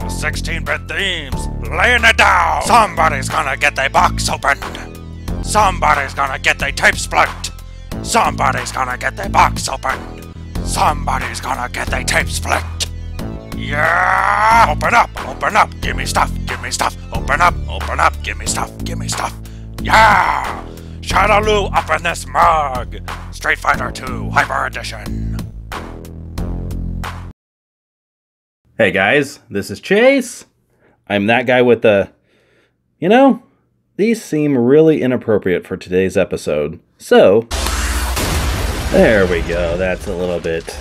16-bit themes, laying it down. Somebody's gonna get their box opened. Somebody's gonna get their tape split. Somebody's gonna get their box opened. Somebody's gonna get their tape split. Yeah! Open up, give me stuff, open up, give me stuff. Yeah! Shadaloo up in this mug. Street Fighter 2 Hyper Edition. Hey guys, this is Chase. I'm that guy with the... these seem really inappropriate for today's episode. So, there we go. That's a little bit,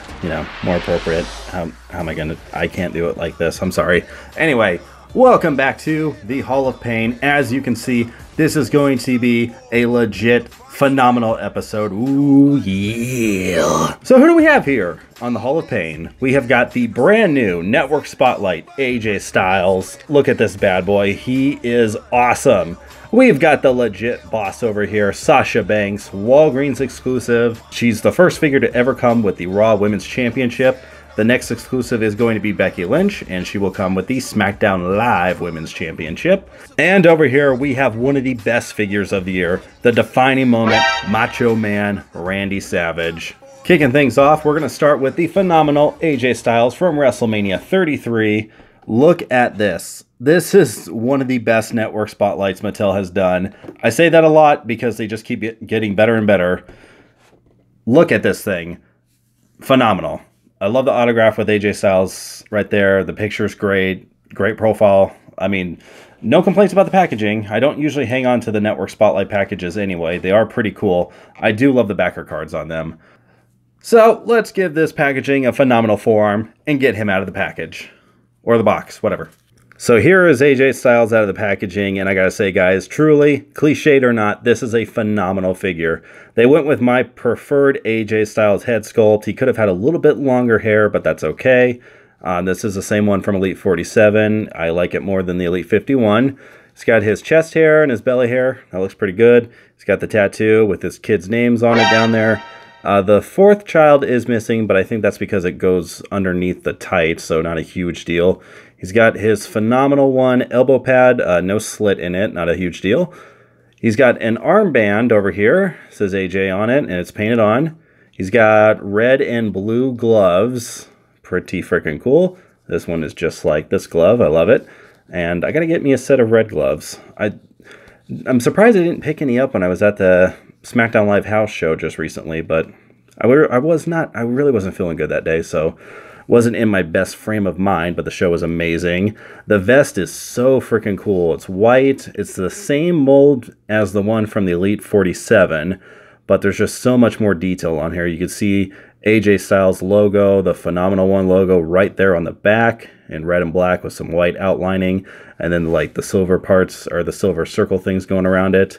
more appropriate. How am I gonna... I can't do it like this. I'm sorry. Anyway, welcome back to the Hall of Pain. As you can see, this is going to be a legit phenomenal episode. Ooh, yeah. So who do we have here on the Hall of Pain? We have got the brand new Network Spotlight, AJ Styles. Look at this bad boy. He is awesome. We've got the legit boss over here, Sasha Banks, Walgreens exclusive. She's the first figure to ever come with the Raw Women's Championship. The next exclusive is going to be Becky Lynch, and she will come with the SmackDown Live Women's Championship. And over here, we have one of the best figures of the year, the defining moment, Macho Man, Randy Savage. Kicking things off, we're going to start with the phenomenal AJ Styles from WrestleMania 33. Look at this. This is one of the best network spotlights Mattel has done. I say that a lot because they just keep getting better and better. Look at this thing. Phenomenal. I love the autograph with AJ Styles right there. The picture's great. Great profile. I mean, no complaints about the packaging. I don't usually hang on to the network spotlight packages anyway. They are pretty cool. I do love the backer cards on them. So let's give this packaging a phenomenal forearm and get him out of the package. Or the box, whatever. So here is AJ Styles out of the packaging, and I gotta say, guys, truly, cliched or not, this is a phenomenal figure. They went with my preferred AJ Styles head sculpt. He could have had a little bit longer hair, but that's okay. This is the same one from Elite 47. I like it more than the Elite 51. He's got his chest hair and his belly hair. That looks pretty good. He's got the tattoo with his kids' names on it down there. The fourth child is missing, but I think that's because it goes underneath the tights, so not a huge deal. He's got his phenomenal one elbow pad, no slit in it, not a huge deal. He's got an armband over here, it says AJ on it, and it's painted on. He's got red and blue gloves, pretty freaking cool. This one is just like this glove, I love it. And I gotta get me a set of red gloves. I'm surprised I didn't pick any up when I was at the SmackDown Live house show just recently, but I really wasn't feeling good that day, so wasn't in my best frame of mind, but the show was amazing. The vest is so freaking cool. It's white. It's the same mold as the one from the Elite 47, but there's just so much more detail on here. You can see AJ Styles logo, the Phenomenal One logo right there on the back in red and black with some white outlining, and then like the silver parts or the silver circle things going around it.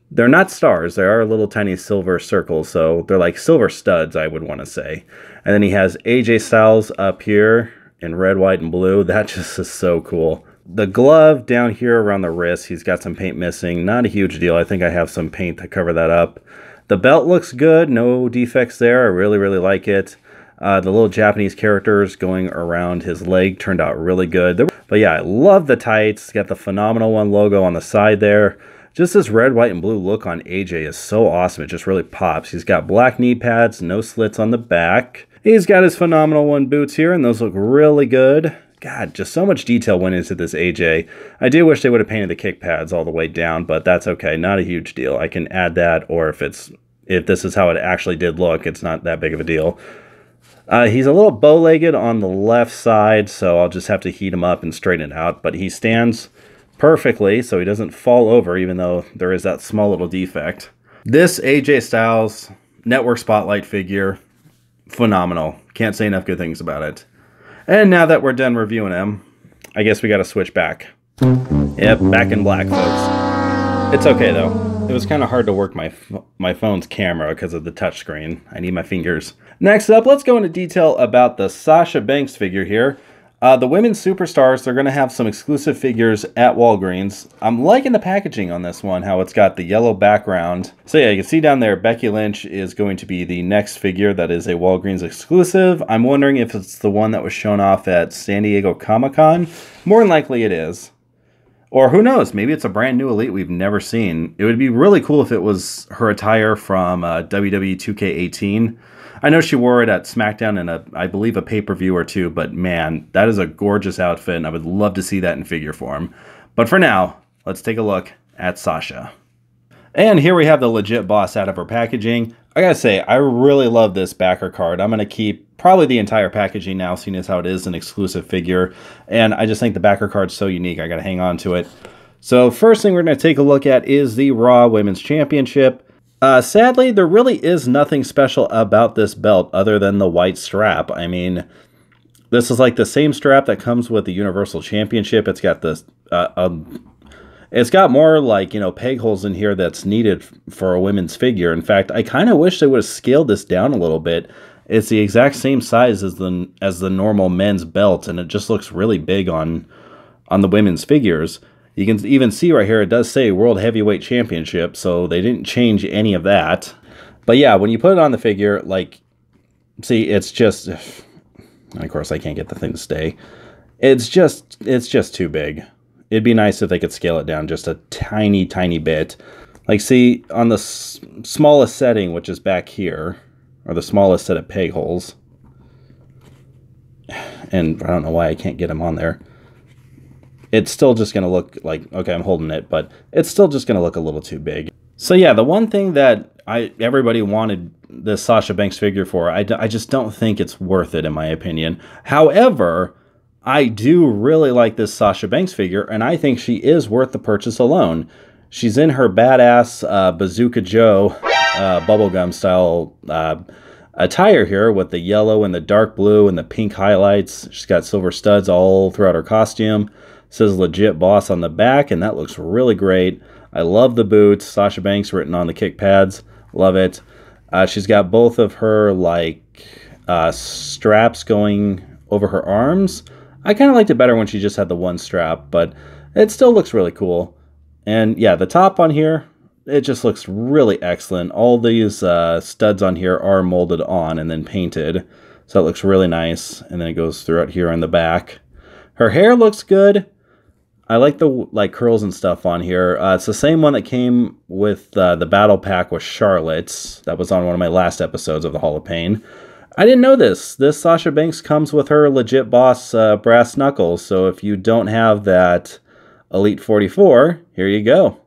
They're not stars. They are little tiny silver circles, so they're like silver studs, I would want to say. And then he has AJ Styles up here in red, white, and blue. That just is so cool. The glove down here around the wrist, he's got some paint missing. Not a huge deal. I think I have some paint to cover that up. The belt looks good. No defects there. I really, really like it. The little Japanese characters going around his leg turned out really good. But yeah, I love the tights. Got the Phenomenal One logo on the side there. Just this red, white, and blue look on AJ is so awesome. It just really pops. He's got black knee pads, no slits on the back. He's got his Phenomenal One boots here, and those look really good. God, just so much detail went into this AJ. I do wish they would have painted the kick pads all the way down, but that's okay. Not a huge deal. I can add that, or if this is how it actually did look, it's not that big of a deal. He's a little bow-legged on the left side, so I'll just have to heat him up and straighten it out, but he stands perfectly, so he doesn't fall over, even though there is that small little defect. This AJ Styles Network Spotlight figure, phenomenal. Can't say enough good things about it. And now that we're done reviewing him, I guess we got to switch back. Yep, back in black, folks. It's okay, though. It was kind of hard to work my phone's camera because of the touchscreen. I need my fingers. Next up, let's go into detail about the Sasha Banks figure here. The women's superstars, they're going to have some exclusive figures at Walgreens. I'm liking the packaging on this one, how it's got the yellow background. So yeah, you can see down there, Becky Lynch is going to be the next figure that is a Walgreens exclusive. I'm wondering if it's the one that was shown off at San Diego Comic-Con. More than likely it is. Or who knows, maybe it's a brand new Elite we've never seen. It would be really cool if it was her attire from WWE 2K18. I know she wore it at SmackDown in I believe a pay-per-view or two, but man, that is a gorgeous outfit, and I would love to see that in figure form. But for now, let's take a look at Sasha. And here we have the legit boss out of her packaging. I gotta say, I really love this backer card. I'm gonna keep probably the entire packaging now, seeing as how it is an exclusive figure. And I just think the backer card's so unique, I gotta hang on to it. So first thing we're gonna take a look at is the Raw Women's Championship. Sadly, there really is nothing special about this belt other than the white strap. I mean, this is like the same strap that comes with the Universal Championship. It's got this, it's got more like, you know, peg holes in here that's needed for a women's figure. In fact, I kind of wish they would have scaled this down a little bit. It's the exact same size as the normal men's belt, and it just looks really big on the women's figures. You can even see right here, it does say World Heavyweight Championship, so they didn't change any of that. But yeah, when you put it on the figure, like, see, it's just, of course I can't get the thing to stay. It's just too big. It'd be nice if they could scale it down just a tiny, tiny bit. Like, see, on the smallest setting, which is back here, or the smallest set of peg holes, and I don't know why I can't get them on there. It's still just going to look like, okay, I'm holding it, but it's still just going to look a little too big. So yeah, the one thing that everybody wanted this Sasha Banks figure for, I just don't think it's worth it in my opinion. However, I do really like this Sasha Banks figure, and I think she is worth the purchase alone. She's in her badass Bazooka Joe bubblegum style attire here with the yellow and the dark blue and the pink highlights. She's got silver studs all throughout her costume. Says legit boss on the back, and that looks really great. I love the boots. Sasha Banks written on the kick pads. Love it. She's got both of her like straps going over her arms. I kind of liked it better when she just had the one strap, but it still looks really cool. And yeah, the top on here, it just looks really excellent. All these studs on here are molded on and then painted, so it looks really nice. And then it goes throughout here on the back. Her hair looks good. I like the curls and stuff on here. It's the same one that came with the battle pack with Charlotte's. That was on one of my last episodes of the Hall of Pain. I didn't know this. This Sasha Banks comes with her legit boss brass knuckles. So if you don't have that Elite 44, here you go.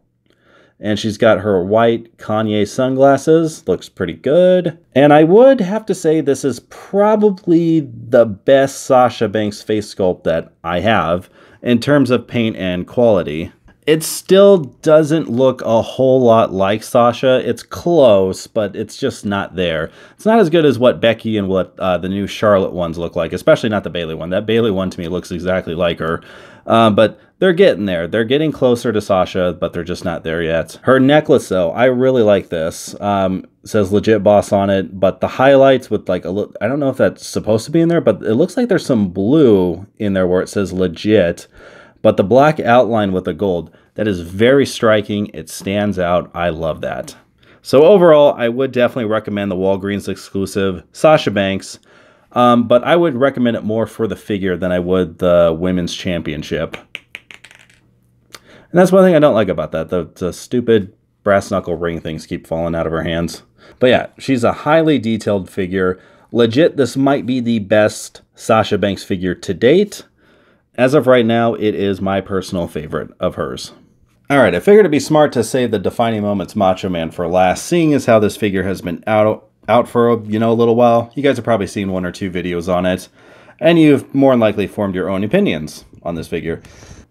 And she's got her white Kanye sunglasses. Looks pretty good. And I would have to say this is probably the best Sasha Banks face sculpt that I have in terms of paint and quality. It still doesn't look a whole lot like Sasha. It's close, but it's just not there. It's not as good as what Becky and what the new Charlotte ones look like, especially not the Bayley one. That Bayley one to me looks exactly like her. But they're getting there. They're getting closer to Sasha, but they're just not there yet. Her necklace, though, I really like this. Says legit boss on it, but the highlights with like a little, I don't know if that's supposed to be in there, but it looks like there's some blue in there where it says legit. But the black outline with the gold, that is very striking. It stands out. I love that. So overall, I would definitely recommend the Walgreens exclusive Sasha Banks. But I would recommend it more for the figure than I would the Women's Championship. And that's one thing I don't like about that. The stupid brass knuckle ring things keep falling out of her hands. But yeah, she's a highly detailed figure. Legit, this might be the best Sasha Banks figure to date. As of right now, it is my personal favorite of hers. Alright, I figured it'd be smart to save the defining moments Macho Man for last, seeing as how this figure has been out for a little while. You guys have probably seen one or two videos on it, and you've more than likely formed your own opinions on this figure.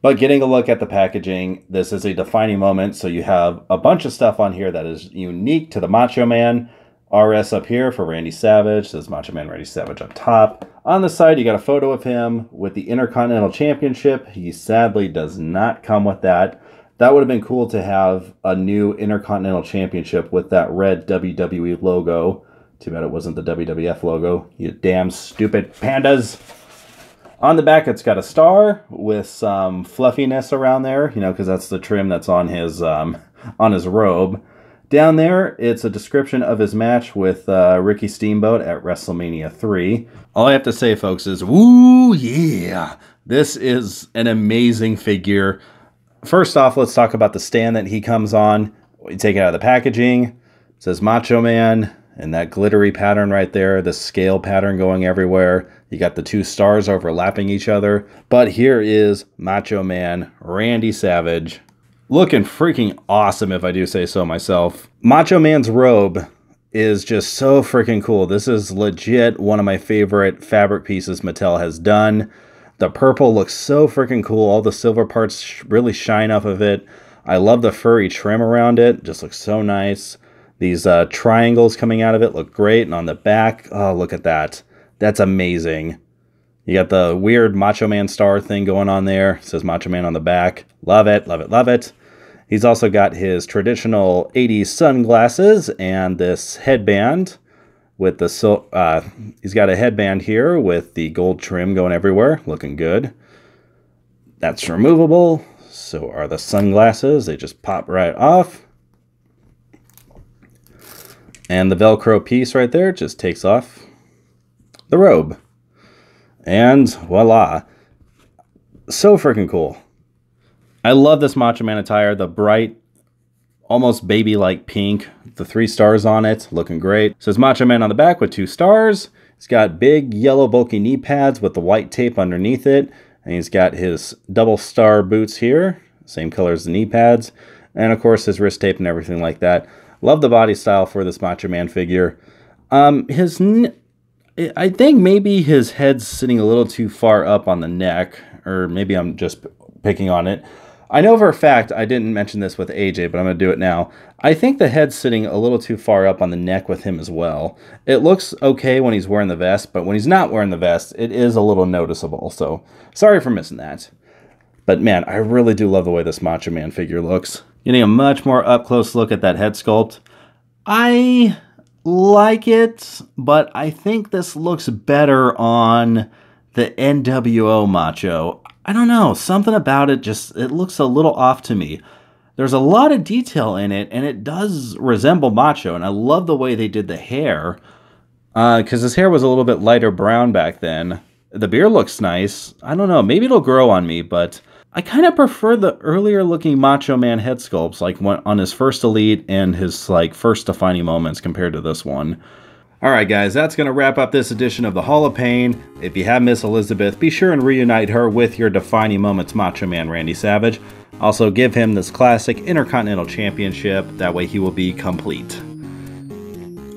But getting a look at the packaging, this is a defining moment, so you have a bunch of stuff on here that is unique to the Macho Man. RS up here for Randy Savage, says Macho Man Randy Savage up top. On the side, you got a photo of him with the Intercontinental Championship. He sadly does not come with that. That would have been cool to have a new Intercontinental Championship with that red WWE logo. Too bad it wasn't the WWF logo. You damn stupid pandas. On the back, it's got a star with some fluffiness around there, you know, because that's the trim that's on his robe. Down there, it's a description of his match with Ricky Steamboat at WrestleMania 3. All I have to say, folks, is woo, yeah! This is an amazing figure. First off, let's talk about the stand that he comes on. You take it out of the packaging. It says Macho Man, and that glittery pattern right there, the scale pattern going everywhere. You got the two stars overlapping each other. But here is Macho Man Randy Savage. Looking freaking awesome, if I do say so myself. Macho Man's robe is just so freaking cool. This is legit one of my favorite fabric pieces Mattel has done. The purple looks so freaking cool. All the silver parts really shine off of it. I love the furry trim around it. Just looks so nice. These triangles coming out of it look great. And on the back, oh, look at that. That's amazing. You got the weird Macho Man star thing going on there. It says Macho Man on the back. Love it, love it, love it. He's also got his traditional 80s sunglasses and this headband with the he's got a headband here with the gold trim going everywhere, looking good. That's removable. So are the sunglasses. They just pop right off. And the Velcro piece right there just takes off the robe. And voila. So freaking cool. I love this Macho Man attire. The bright, almost baby-like pink. The 3 stars on it. Looking great. It says Macho Man on the back with 2 stars. He's got big yellow bulky knee pads with the white tape underneath it. And he's got his double star boots here. Same color as the knee pads. And of course his wrist tape and everything like that. Love the body style for this Macho Man figure. I think maybe his head's sitting a little too far up on the neck, or maybe I'm just picking on it. I know for a fact, I didn't mention this with AJ, but I'm going to do it now. I think the head's sitting a little too far up on the neck with him as well. It looks okay when he's wearing the vest, but when he's not wearing the vest, it is a little noticeable. So sorry for missing that. But man, I really do love the way this Macho Man figure looks. Getting a much more up-close look at that head sculpt. I like it, but I think this looks better on the NWO Macho. I don't know, something about it it looks a little off to me. There's a lot of detail in it, and it does resemble Macho, and I love the way they did the hair, because his hair was a little bit lighter brown back then. The beard looks nice. I don't know, maybe it'll grow on me, but I kind of prefer the earlier looking Macho Man head sculpts, like on his first Elite and his first defining moments compared to this one. Alright guys, that's going to wrap up this edition of the Hall of Pain. If you have Miss Elizabeth, be sure and reunite her with your defining moments Macho Man Randy Savage. Also give him this classic Intercontinental Championship, that way he will be complete.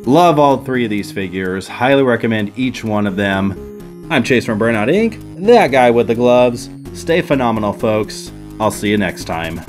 Love all 3 of these figures, highly recommend each one of them. I'm Chase from Burnout Inc., that guy with the gloves. Stay phenomenal, folks. I'll see you next time.